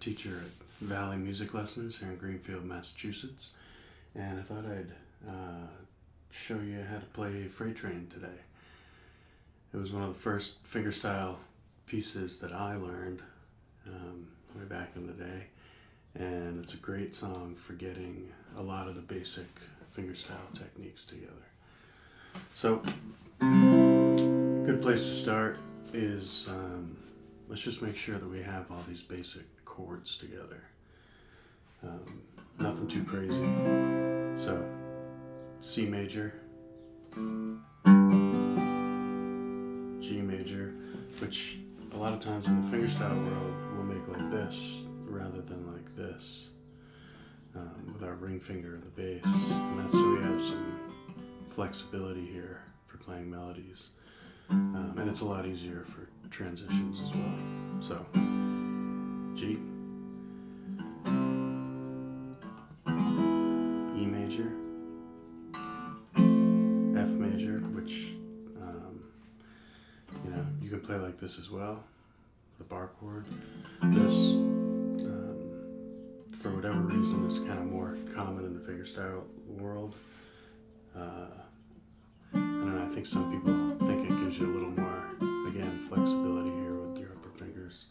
teacher at Valley Music Lessons here in Greenfield, Massachusetts, and I thought I'd show you how to play Freight Train today. It was one of the first fingerstyle pieces that I learned way back in the day, and it's a great song for getting a lot of the basic fingerstyle techniques together. So, a good place to start is let's just make sure that we have all these basic chords together. Nothing too crazy. So, C major, G major, which a lot of times in the fingerstyle world we'll make like this rather than like this, with our ring finger in the bass, and that's so we have some flexibility here for playing melodies, and it's a lot easier for transitions as well. So, G, E major, F major, which you can play like this as well, the bar chord. This, for whatever reason, is kind of more common in the fingerstyle world. I don't know, I think some people think it gives you a little more, again, flexibility here with your upper fingers,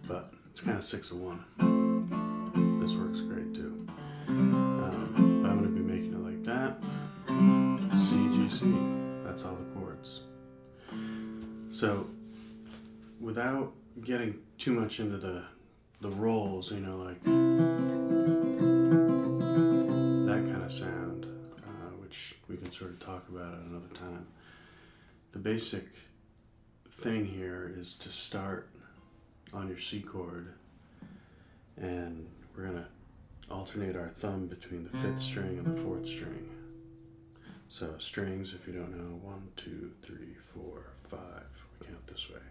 but it's kind of 6 of 1. This works great too. But I'm going to be making it like that. C, G, C. That's all the chords. So, without getting too much into the rolls, like that kind of sound, which we can sort of talk about at another time. The basic thing here is to start on your C chord, and we're going to alternate our thumb between the 5th string and the 4th string. So strings, if you don't know, 1, 2, 3, 4, 5. We count this way.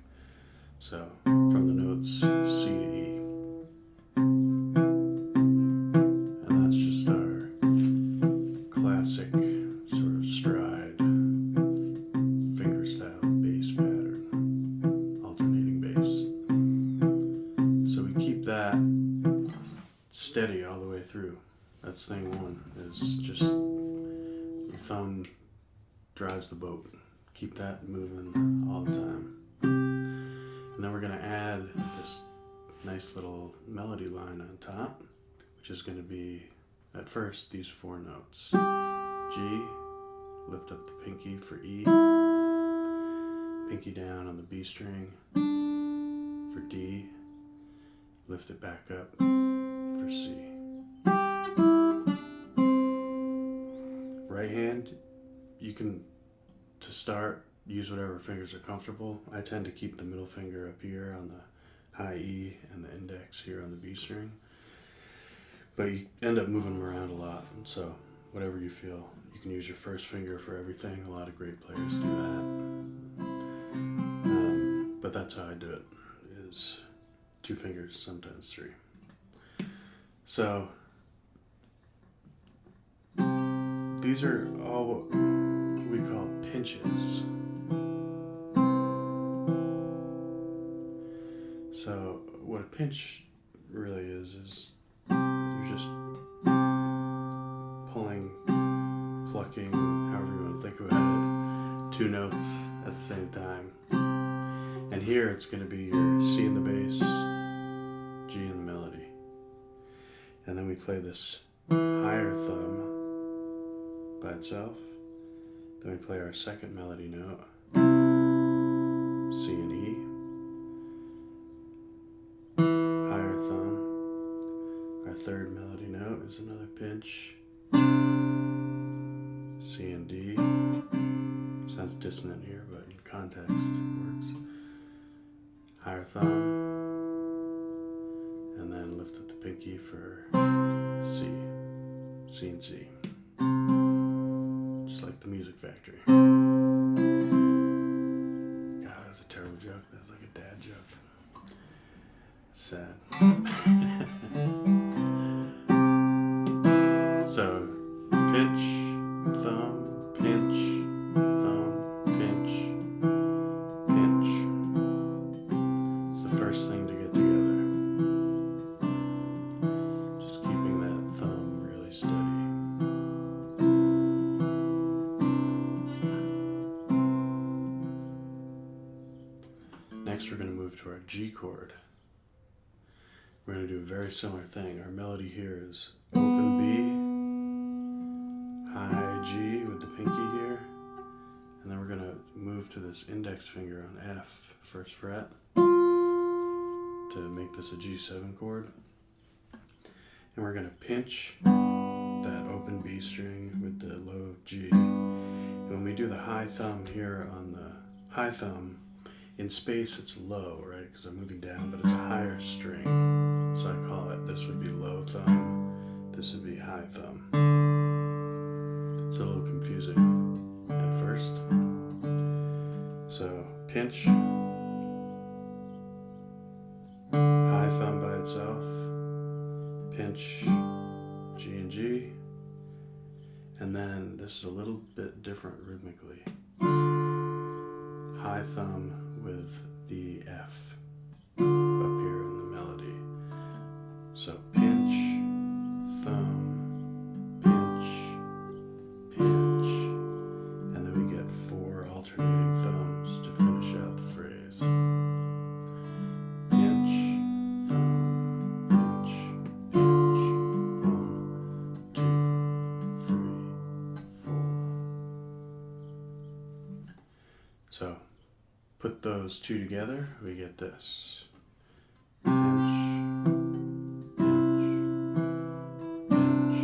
So from the notes C to E. And that's just our classic sort of stride fingerstyle bass pattern, alternating bass. So we keep that steady all the way through. That's thing one, is just your thumb drives the boat. Keep that moving all the time. And then we're going to add this nice little melody line on top, which is going to be, at first, these 4 notes. G, lift up the pinky for E, pinky down on the B string for D, lift it back up for C. Right hand, you can, to start, use whatever fingers are comfortable. I tend to keep the middle finger up here on the high E and the index here on the B string. But you end up moving them around a lot, and so whatever you feel. You can use your first finger for everything. A lot of great players do that. But that's how I do it, is 2 fingers, sometimes 3. So these are all what we call pinches. So what a pinch really is you're just pulling, plucking, however you want to think about it, 2 notes at the same time. And here it's going to be your C in the bass, G in the melody. And then we play this higher thumb by itself. Then we play our second melody note, C and E. Higher thumb. Our third melody note is another pinch, C and D. Sounds dissonant here, but in context it works. Higher thumb, and then lift up the pinky for C and C. Just like the Music Factory. God, that was a terrible joke. That was like a dad joke. Sad. So, pinch, thumb, pinch, thumb, pinch, pinch. It's the first thing to get together. we're going to do a very similar thing. Our melody here is open B, high G with the pinky here, and then we're going to move to this index finger on F, first fret, to make this a G7 chord. And we're going to pinch that open B string with the low G. And when we do the high thumb here on the high thumb, in space it's low, right? Because I'm moving down, but it's a higher string. So I call it, this would be low thumb, this would be high thumb. It's a little confusing at first. So pinch, high thumb by itself, pinch G and G, and then this is a little bit different rhythmically. High thumb with the F up here in the melody. So pinch, thumb, pinch, pinch, and then we get 4 alternating thumbs to finish out the phrase. Pinch, thumb, pinch, pinch, 1, 2, 3, 4. So put those two together, we get this. Pinch, pinch, pinch, pinch,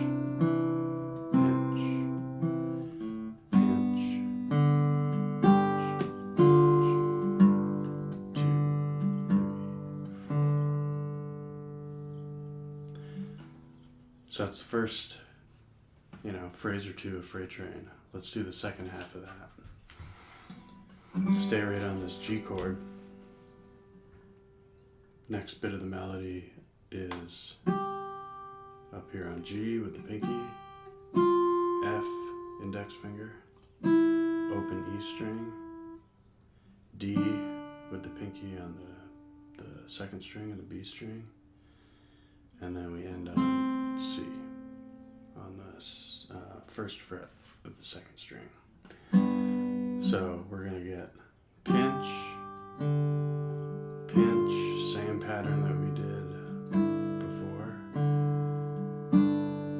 pinch, pinch, 2, 3, 4. So that's the first, phrase or two of Freight Train. Let's do the second half of that. Stay right on this G chord. Next bit of the melody is up here on G with the pinky, F, index finger, open E string, D with the pinky on the second string and the B string, and then we end on C on the first fret of the second string. So we're going to get pinch, pinch, same pattern that we did before.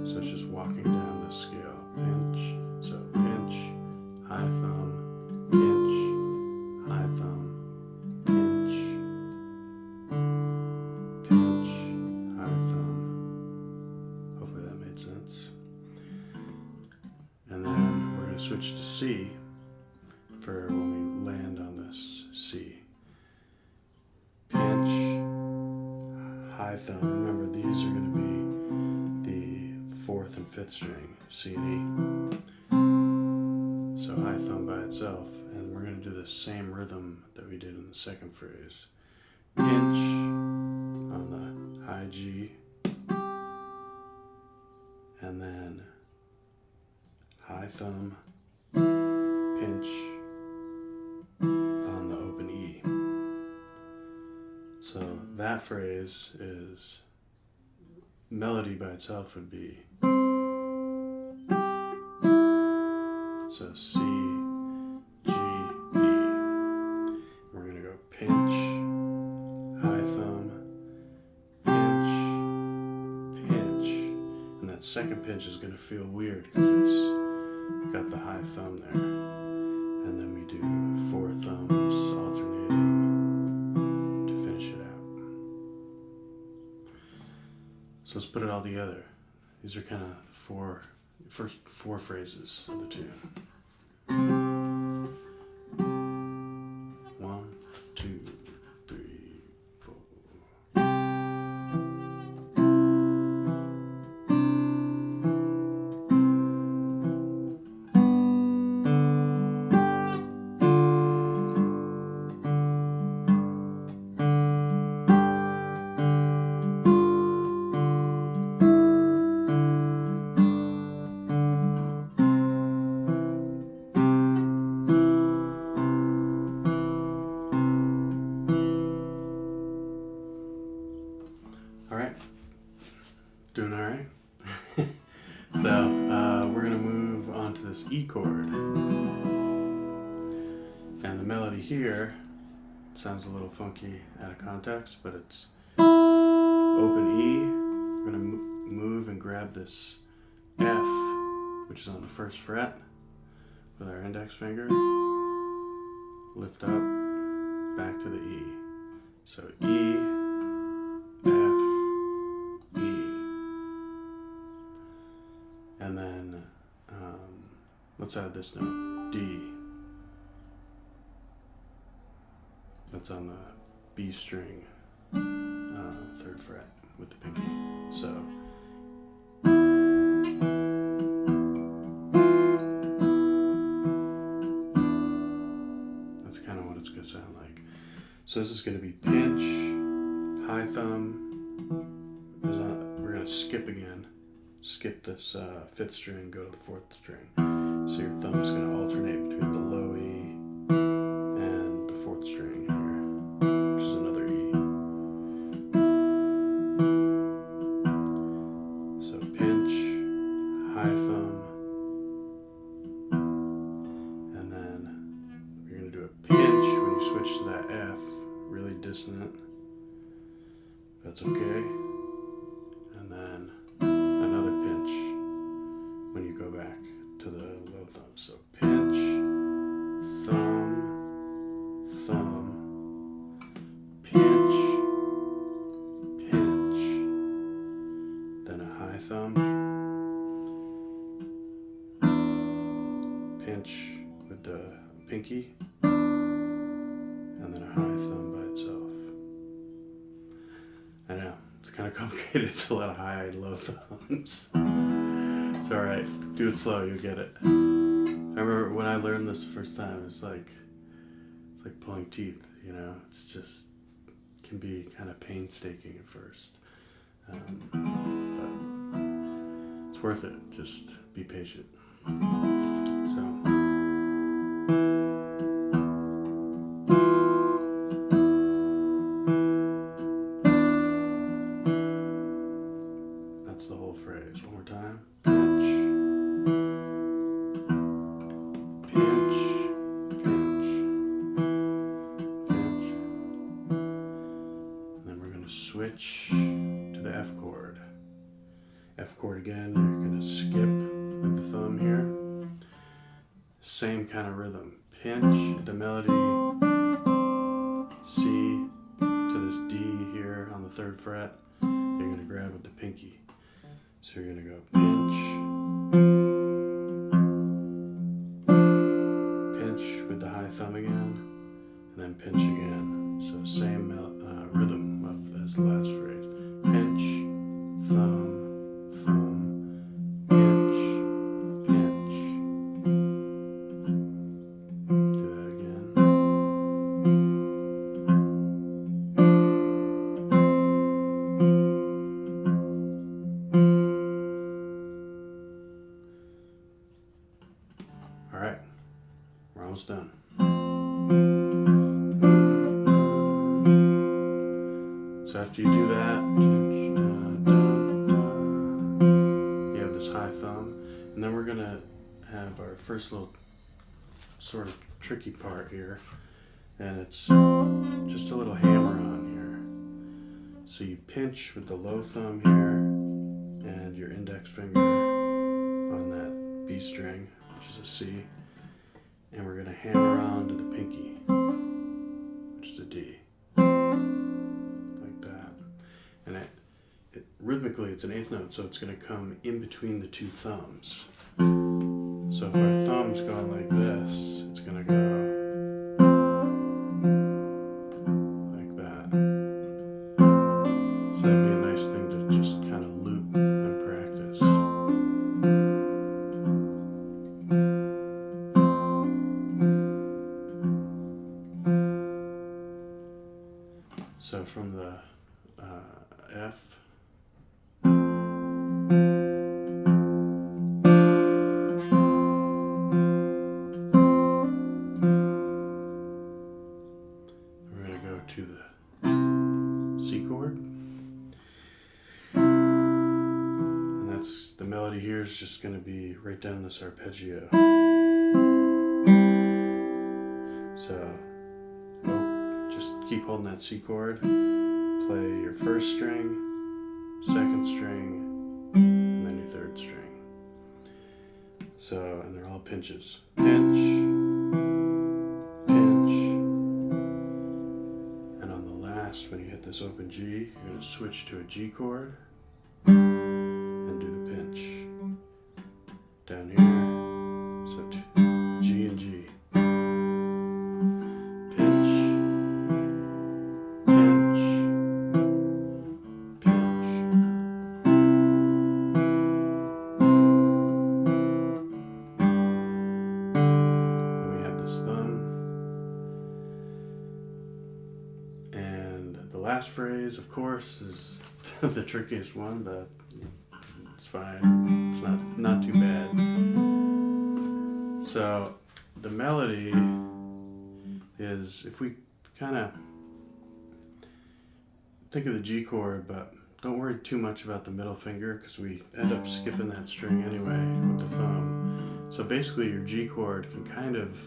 So it's just walking down this scale. Pinch, so pinch, high thumb, pinch, high thumb, pinch, pinch, high thumb. Hopefully that made sense. And then we're going to switch to C for when we land on this C. Pinch, high thumb. Remember, these are going to be the 4th and 5th string, C and E. So high thumb by itself, and we're going to do the same rhythm that we did in the second phrase. Pinch on the high G, and then high thumb, pinch on the open E. So that phrase is, melody by itself would be, so C, G, E. We're going to go pinch, high thumb, pinch, pinch. And that second pinch is going to feel weird because it's got the high thumb there. And then we do 4 thumbs alternating to finish it out. So let's put it all together. These are kind of first 4 phrases of the tune. 1, 2, 3, 4. Doing all right? So we're going to move on to this E chord. And the melody here sounds a little funky out of context, but it's open grab this F, which is on the first fret, with our index finger, lift up, back to the E. So E, F, E. And then let's add this note, D. That's on the B string, 3rd fret with the pinky. So that's kind of what it's going to sound like. So this is going to be pinch, high thumb. We're going to skip again. Skip this 5th string, go to the 4th string. So your thumb's going to alternate between the low E and the 4th string here, which is another E. So pinch, high thumb, and then you're going to do a pinch when you switch to that F, really dissonant. That's okay. And then another pinch when you go back to the low thumb. So pinch, thumb, thumb, pinch, pinch, then a high thumb, pinch with the pinky, and then a high thumb by itself. I know, it's kind of complicated. It's a lot of high and low thumbs. It's alright, do it slow, you'll get it. I remember when I learned this the first time, it's like pulling teeth, you know? It's just, can be kind of painstaking at first. But it's worth it, just be patient. So. That's the whole phrase. One more time. Pinch, pinch, pinch, pinch. And then we're going to switch to the F chord. F chord again, you're going to skip with the thumb here. Same kind of rhythm. Pinch, the melody, C to this D here on the 3rd fret. You're going to grab with the pinky. So you're going to go pinch, pinch with the high thumb again, and then pinch again. So same rhythm as the last phrase. Pinch, thumb, thumb, pinch, pinch. Do that again. All right, we're almost done. So after you do that, you have this high thumb, and then we're gonna have our first little sort of tricky part here, and it's just a little hammer on here. So you pinch with the low thumb here, and your index finger on that B string, which is a C, and we're going to hammer on to the pinky, which is a D, like that. And it rhythmically, it's an 8th note, so it's going to come in between the 2 thumbs. So if our thumb's going like this, it's going to go like that. So that'd be a nice thing to just kind of loop and practice. So from the F, we're going to go to the C chord. And that's the melody here is just going to be right down this arpeggio. So just keep holding that C chord, play your 1st string, 2nd string, and then your third string. So, and they're all pinches. Pinch, pinch, and on the last, when you hit this open G, you're going to switch to a G chord and do the pinch. Down here, so G and G. Pinch, pinch, pinch. And we have this thumb. And the last phrase, of course, is the trickiest one, but it's fine. It's not too bad. So the melody is, if we kind of think of the G chord, but don't worry too much about the middle finger because we end up skipping that string anyway with the thumb. So basically your G chord can kind of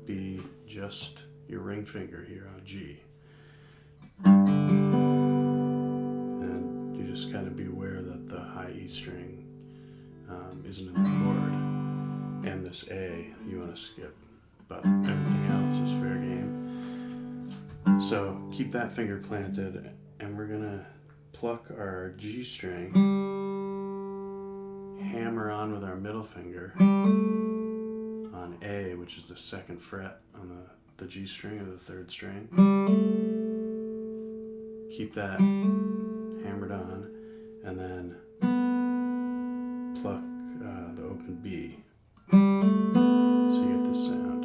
be just your ring finger here on G. And you just kind of be aware that the high E string isn't in the chord. And this A you want to skip, but everything else is fair game. So keep that finger planted, and we're gonna pluck our G string, hammer on with our middle finger on A, which is the second fret on the G string or the third string. Keep that hammered on, and then pluck the open B. So you get this sound.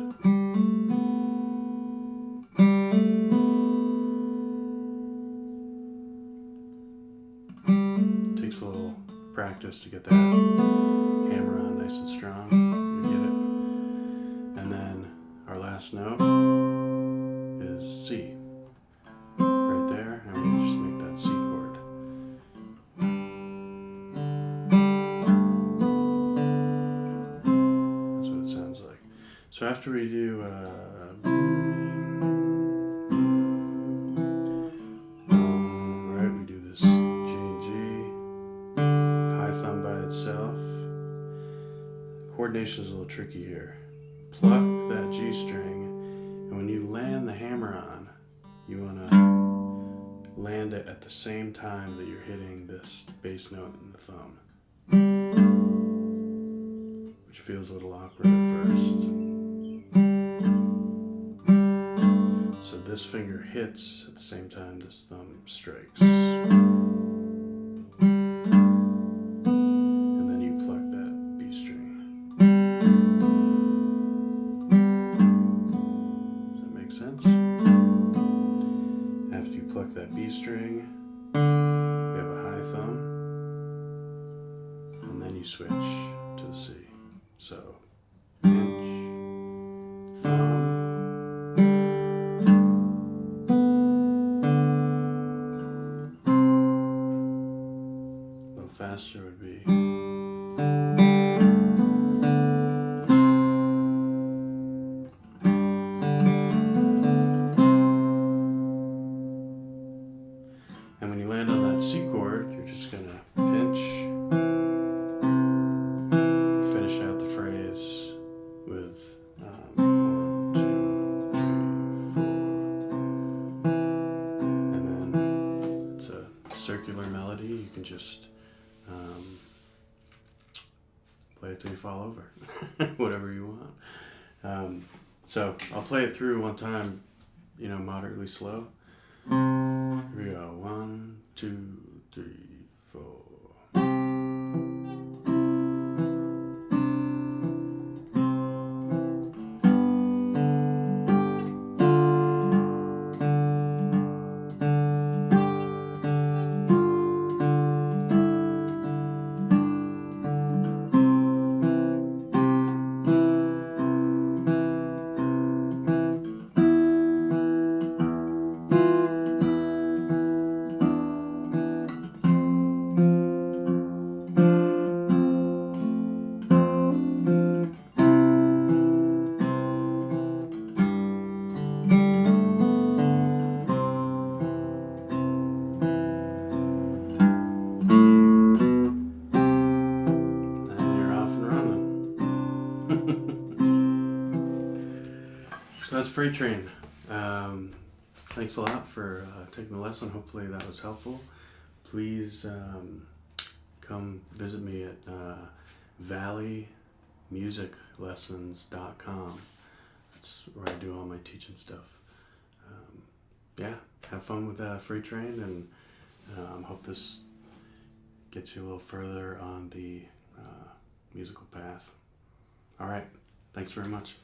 Takes a little practice to get that hammer on nice and strong. You get it. And then our last note is C. Right there, and we just make that C chord. So after we do right, we do this G and G, high thumb by itself. Coordination is a little tricky here. Pluck that G string, and when you land the hammer on, you want to land it at the same time that you're hitting this bass note in the thumb, which feels a little awkward at first. So this finger hits at the same time this thumb strikes. And then you pluck that B string. Does that make sense? After you pluck that B string, you have a high thumb, and then you switch to the C. So pinch, thumb, faster would be. And when you land on that C chord, you're just going to pinch, finish out the phrase with 1, 2, 3, 4. And then it's a circular melody. You can just play it till you fall over, whatever you want. So I'll play it through one time, moderately slow. Here we go. 1, 2, 3, 4. Freight Train. Thanks a lot for taking the lesson. Hopefully that was helpful. Please come visit me at valleymusiclessons.com. That's where I do all my teaching stuff. Yeah, have fun with Freight Train, and hope this gets you a little further on the musical path. All right, thanks very much.